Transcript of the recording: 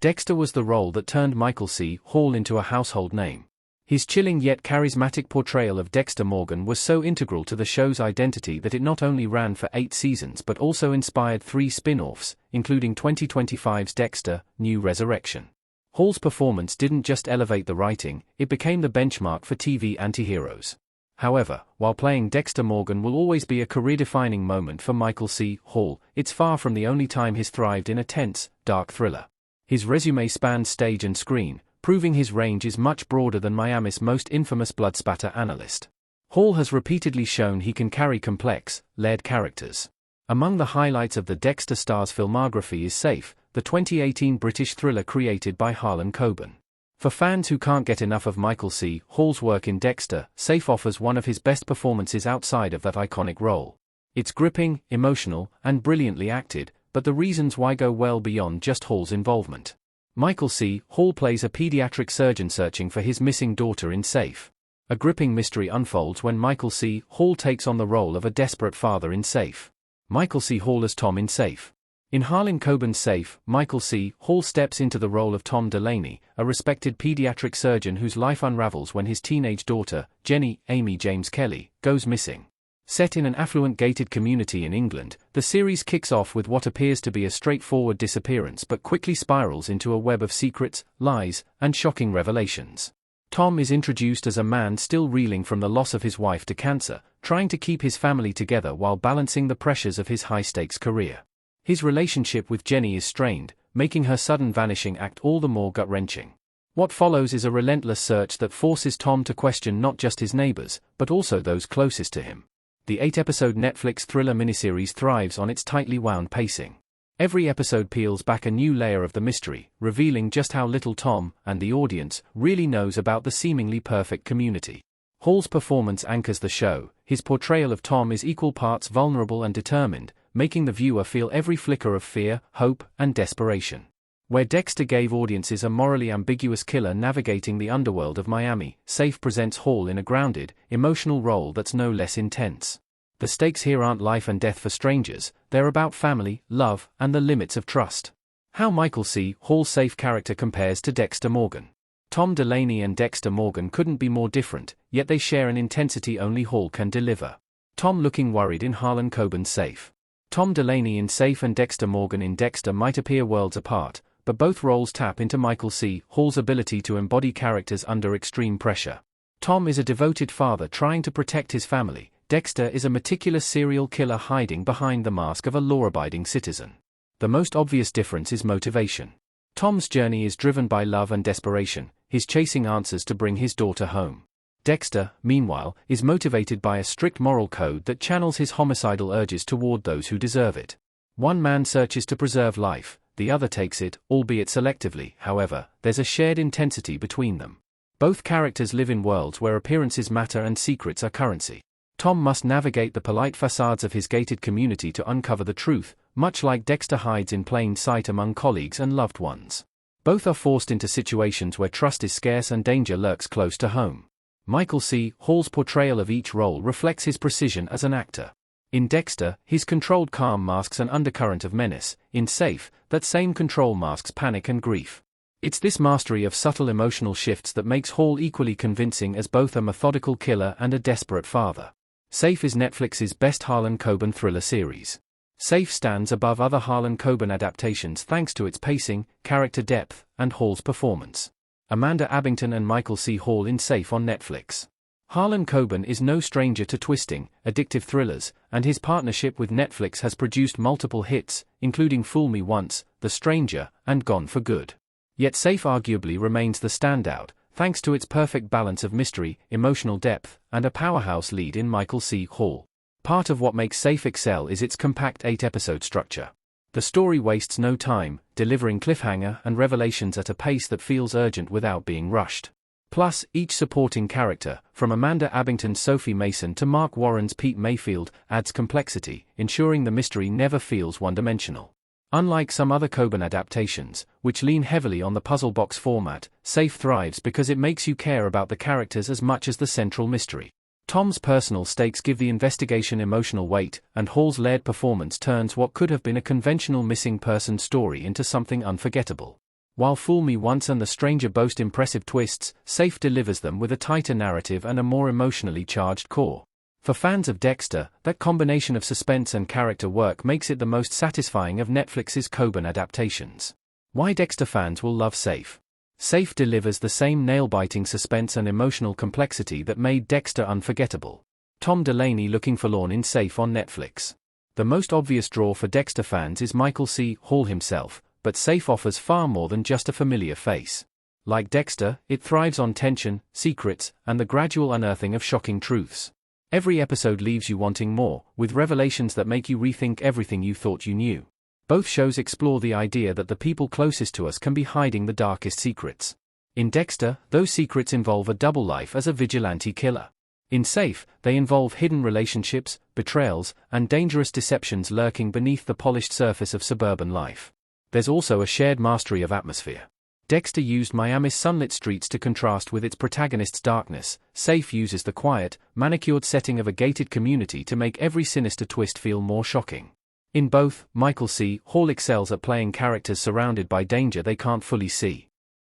Dexter was the role that turned Michael C. Hall into a household name. His chilling yet charismatic portrayal of Dexter Morgan was so integral to the show's identity that it not only ran for 8 seasons but also inspired 3 spin-offs, including 2025's Dexter: New Resurrection. Hall's performance didn't just elevate the writing, it became the benchmark for TV antiheroes. However, while playing Dexter Morgan will always be a career-defining moment for Michael C. Hall, it's far from the only time he's thrived in a tense, dark thriller. His resume spans stage and screen, proving his range is much broader than Miami's most infamous bloodspatter analyst. Hall has repeatedly shown he can carry complex, layered characters. Among the highlights of the Dexter star's filmography is Safe, the 2018 British thriller created by Harlan Coben. For fans who can't get enough of Michael C. Hall's work in Dexter, Safe offers one of his best performances outside of that iconic role. It's gripping, emotional, and brilliantly acted, but the reasons why go well beyond just Hall's involvement. Michael C. Hall plays a pediatric surgeon searching for his missing daughter in Safe. A gripping mystery unfolds when Michael C. Hall takes on the role of a desperate father in Safe. Michael C. Hall as Tom in Safe. In Harlan Coben's Safe, Michael C. Hall steps into the role of Tom Delaney, a respected pediatric surgeon whose life unravels when his teenage daughter, Jenny Amy James Kelly, goes missing. Set in an affluent gated community in England, the series kicks off with what appears to be a straightforward disappearance but quickly spirals into a web of secrets, lies, and shocking revelations. Tom is introduced as a man still reeling from the loss of his wife to cancer, trying to keep his family together while balancing the pressures of his high-stakes career. His relationship with Jenny is strained, making her sudden vanishing act all the more gut-wrenching. What follows is a relentless search that forces Tom to question not just his neighbors, but also those closest to him. The 8-episode Netflix thriller miniseries thrives on its tightly wound pacing. Every episode peels back a new layer of the mystery, revealing just how little Tom, and the audience, really knows about the seemingly perfect community. Hall's performance anchors the show. His portrayal of Tom is equal parts vulnerable and determined, making the viewer feel every flicker of fear, hope, and desperation. Where Dexter gave audiences a morally ambiguous killer navigating the underworld of Miami, Safe presents Hall in a grounded, emotional role that's no less intense. The stakes here aren't life and death for strangers, they're about family, love, and the limits of trust. How Michael C. Hall's Safe character compares to Dexter Morgan. Tom Delaney and Dexter Morgan couldn't be more different, yet they share an intensity only Hall can deliver. Tom looking worried in Harlan Coben's Safe. Tom Delaney in Safe and Dexter Morgan in Dexter might appear worlds apart, but both roles tap into Michael C. Hall's ability to embody characters under extreme pressure. Tom is a devoted father trying to protect his family. Dexter is a meticulous serial killer hiding behind the mask of a law-abiding citizen. The most obvious difference is motivation. Tom's journey is driven by love and desperation, he's chasing answers to bring his daughter home. Dexter, meanwhile, is motivated by a strict moral code that channels his homicidal urges toward those who deserve it. One man searches to preserve life, the other takes it, albeit selectively. However, there's a shared intensity between them. Both characters live in worlds where appearances matter and secrets are currency. Tom must navigate the polite facades of his gated community to uncover the truth, much like Dexter hides in plain sight among colleagues and loved ones. Both are forced into situations where trust is scarce and danger lurks close to home. Michael C. Hall's portrayal of each role reflects his precision as an actor. In Dexter, his controlled calm masks an undercurrent of menace. In Safe, that same control masks panic and grief. It's this mastery of subtle emotional shifts that makes Hall equally convincing as both a methodical killer and a desperate father. Safe is Netflix's best Harlan Coben thriller series. Safe stands above other Harlan Coben adaptations thanks to its pacing, character depth, and Hall's performance. Amanda Abington and Michael C. Hall in Safe on Netflix. Harlan Coben is no stranger to twisting, addictive thrillers, and his partnership with Netflix has produced multiple hits, including Fool Me Once, The Stranger, and Gone for Good. Yet Safe arguably remains the standout, thanks to its perfect balance of mystery, emotional depth, and a powerhouse lead in Michael C. Hall. Part of what makes Safe excel is its compact 8-episode structure. The story wastes no time, delivering cliffhanger and revelations at a pace that feels urgent without being rushed. Plus, each supporting character, from Amanda Abington's Sophie Mason to Mark Warren's Pete Mayfield, adds complexity, ensuring the mystery never feels one-dimensional. Unlike some other Coben adaptations, which lean heavily on the puzzle box format, Safe thrives because it makes you care about the characters as much as the central mystery. Tom's personal stakes give the investigation emotional weight, and Hall's layered performance turns what could have been a conventional missing person story into something unforgettable. While Fool Me Once and The Stranger boast impressive twists, Safe delivers them with a tighter narrative and a more emotionally charged core. For fans of Dexter, that combination of suspense and character work makes it the most satisfying of Netflix's Coben adaptations. Why Dexter fans will love Safe. Safe delivers the same nail-biting suspense and emotional complexity that made Dexter unforgettable. Tom Delaney looking forlorn in Safe on Netflix. The most obvious draw for Dexter fans is Michael C. Hall himself, but Safe offers far more than just a familiar face. Like Dexter, it thrives on tension, secrets, and the gradual unearthing of shocking truths. Every episode leaves you wanting more, with revelations that make you rethink everything you thought you knew. Both shows explore the idea that the people closest to us can be hiding the darkest secrets. In Dexter, those secrets involve a double life as a vigilante killer. In Safe, they involve hidden relationships, betrayals, and dangerous deceptions lurking beneath the polished surface of suburban life. There's also a shared mastery of atmosphere. Dexter used Miami's sunlit streets to contrast with its protagonist's darkness. Safe uses the quiet, manicured setting of a gated community to make every sinister twist feel more shocking. In both, Michael C. Hall excels at playing characters surrounded by danger they can't fully see.